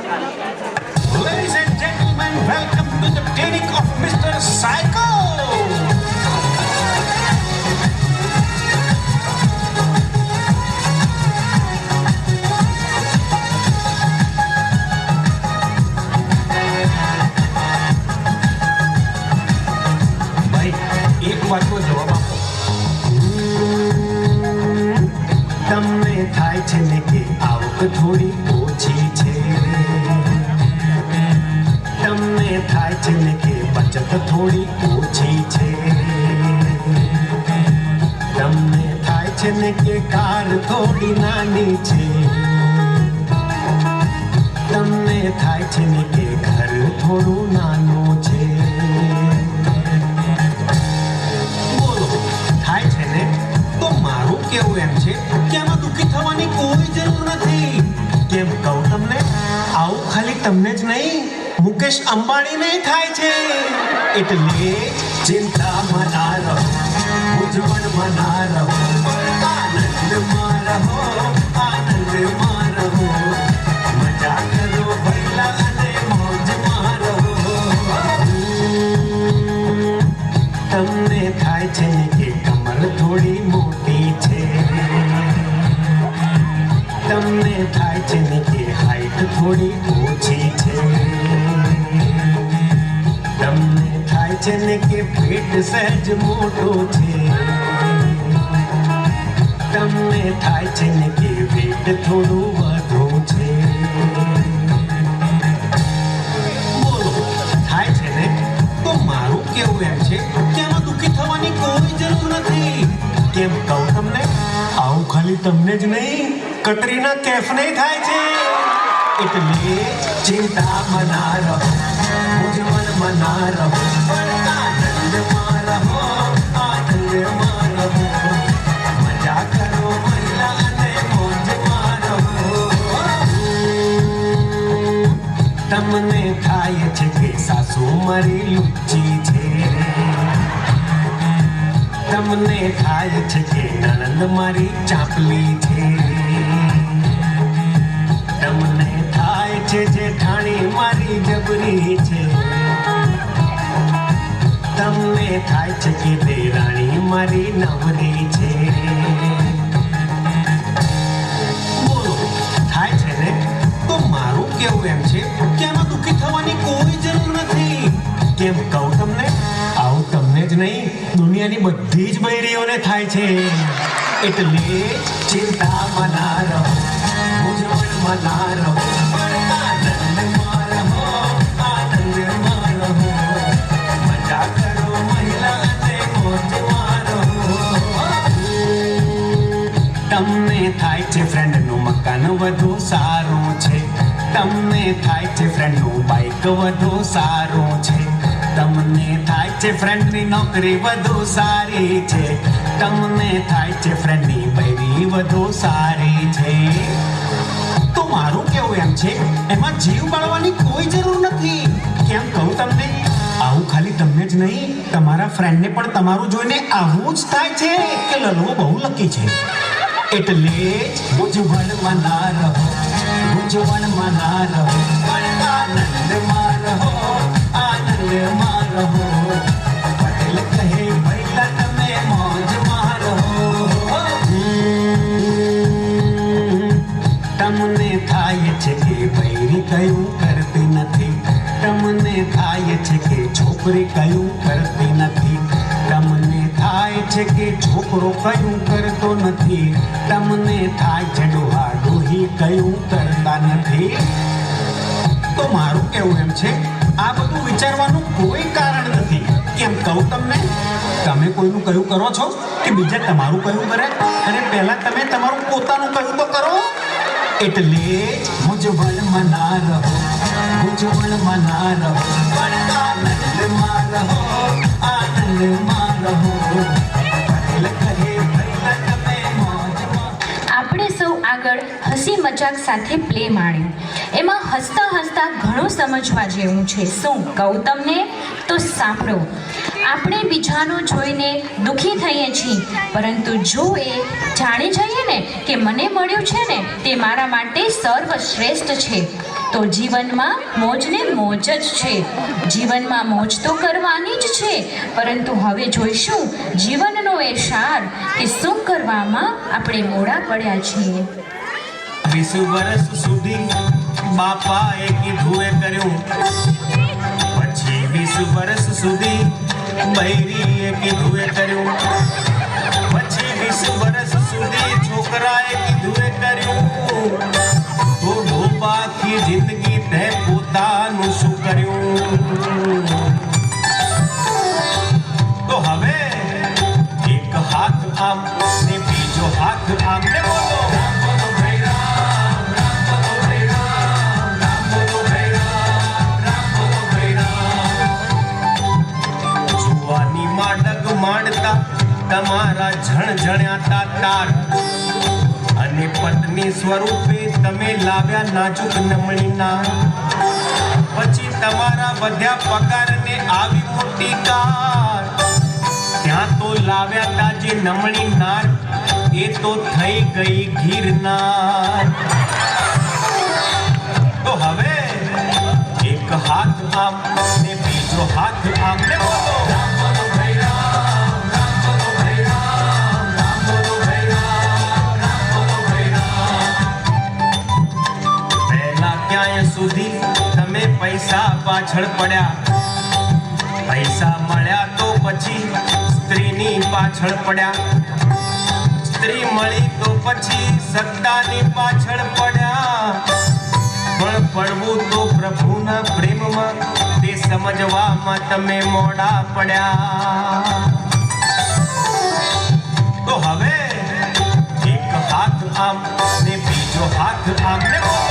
Ladies and gentlemen, welcome to the clinic of Mr. Psycho. ભાઈ એક વાતનો જવાબ આપો. તમને થાય છે ને કે આવક થોડી ઓછી છે, તમને થાય છે ને કે બચત થોડી ઓછી છે, તમને થાય છે ને કે કાર થોડી નાની છે, તમને થાય છે ને કે ઘર થોડું નાનું છે. બોલો, થાય છે ને? તો મારું કેવું એમ છે કે આમાં દુઃખી થવાની કોઈ જરૂર નથી. કેમ કહું તમને? આવું ખાલી તમને જ નહીં, મુકેશ અંબાણીને થાય છે. એટલે ચિંતામાં ના રહો, મૂંઝવણમાં ના રહો, આનંદમાં રહો, આનંદમાં રહો, મજા કરો ભઈલા અને મોજમાં રહો. તમને થાય છે ને કે કમર થોડી મોટી છે, તમને થાય છે ને કે હાઈટ થોડી ઓછી છે, તમને થાય છે ને કે પેટ સહેજ મોટું છે, તમને થાય છે ને કે વેટ થોડું વધુ છે. બોલો, થાય છે ને? તો મારું કેવું એમ છે કે આમાં દુઃખી થવાની કોઈ જરૂર નથી. કેમ કહું તમને? આવું ખાલી તમને જ નહીં, કટરીના કેફને થાય છે. એટલે ચિંતામાં ના રહો, મૂંઝવણમાં ના રહો, આનંદમાં રહો, આનંદમાં રહો, મજા કરો મહિલા અને મોજમાં રહો. તમને થાય છે કે સાસુ મારી લુચ્ચી છે, તમને થાય છે કે નણંદ મારી ચાપલી છે, તમને થાય છે જેઠાણી મારી જબરી છે, તમને થાય છે કે દેરાણી મારી નવરી છે. બોલો, થાય છે ને? તો મારું કેવું એમ છે કે આમાં દુઃખી થવાની કોઈ જરૂર નથી. કેમ કહું તમને? આવું તમને જ નહીં, દુનિયાની બધી જ બૈરીઓને થાય છે. એટલે ચિંતામાં ના રહો, મૂંઝવણમાં ના રહો, આનંદમાં રહો, આનંદમાં રહો, મજા કરો મહિલા અને મોજમાં રહો. તમને થાય છે ફ્રેન્ડનું મકાન વધુ સારું છે, તમને થાય છે ફ્રેન્ડનું બાઈક વધુ સારું છે, તમને થાય છે ફ્રેન્ડની નોકરી વધુ સારી છે, તમને થાય છે ફ્રેન્ડની બૈરી વધુ સારી છે. તો મારું કેવું એમ છે, એમાં જીવ બાળવાની કોઈ જરૂર નથી. કેમ કહું તમને? આવું ખાલી તમને જ નહીં, તમારા ફ્રેન્ડને પણ તમારું જોઈને આવું જ થાય છે કે લલવો બહુ લકી છે. એટલે મૂંઝવણમાં ના રહો, મૂંઝવણમાં ના રહો, આનંદમાં રહો, આનંદમાં રહો, પટેલ કહે ભઈલા તમે મોજમાં રહો. તમને થાય છે કે બૈરી કયું કરતી નથી, તમને થાય છે કે છોકરી કયું કરતી નથી, તમને થાય છે કે છોકરો કયું કરતો નથી, તમને થાય છે ડોહા ડોહી કયું કરતા નથી. તો મારું કેવું એમ છે, આ બધું વિચારવાનું કોઈ કારણ નથી. કેમ કહું તમને? તમે કોઈનું કયું કરો છો કે બીજા તમારું કયું કરે? અને પહેલા તમે તમારું પોતાનું કયું તો કરો. એટલે મૂંઝવણમાં ના રહો, મૂંઝવણમાં ના રહો, આનંદમાં રહો, આનંદમાં રહો, પટેલ કહે ભઈલા તમે મોજમાં. આપણે સૌ આગળ હસી મજાક સાથે પ્લે માણ્યો. એમાં હસતા હસતા ઘણું સમજવા જેવું છે. શું કહું તમને? તો સાંભળો. આપણે બીજાનું જોઈને દુઃખી થઈએ છીએ, પરંતુ જો એ જાણી જઈએ ને કે મને મળ્યું છે ને તે મારા માટે સર્વશ્રેષ્ઠ છે, તો જીવનમાં મોજને મોજ જ છે. જીવનમાં મોજ તો કરવાની જ છે, પરંતુ હવે જોઈશું જીવનનો એ સાર કે શું કરવામાં આપણે મોડા પડ્યા છીએ. 20 વર્ષ સુધી બાપાએ કીધું એ કર્યું, પછી 20 વર્ષ સુધી બૈરીએ કીધું એ કર્યું, પછી 20 વર્ષ સુધી છોકરાએ કીધું એ કર્યું, તો બાકી જિંદગી તે પોતાનું શું કર્યું? તો હવે એક હાથ આમ ને બીજો હાથ આમ ને બોલો, માંડતા તમારા ઝણઝણ્યાતા તાર અને પત્ની સ્વરૂપે તમે લાવ્યા નાજુક નમણીના, પછી તમારા વધ્યા પગારને આવી મોટી કાર, ત્યાં તો લાવ્યા તા જે નમણી નાર એ તો થઈ ગઈ ગિરનાર. તો હવે એક હાથ આમ ને બીજો હાથ આમ ને બોલો, સુધી તમે પૈસા પાછળ પડ્યા, પૈસા મળ્યા તો પછી સ્ત્રીની પાછળ પડ્યા, સ્ત્રી મળી તો પછી સત્તાની પાછળ પડ્યા, પણ પડવું તો પ્રભુના પ્રેમમાં તે સમજવામાં તમે મોડા પડ્યા. તો હવે એક હાથ આમ ને બીજો હાથ આમ ને બોલો,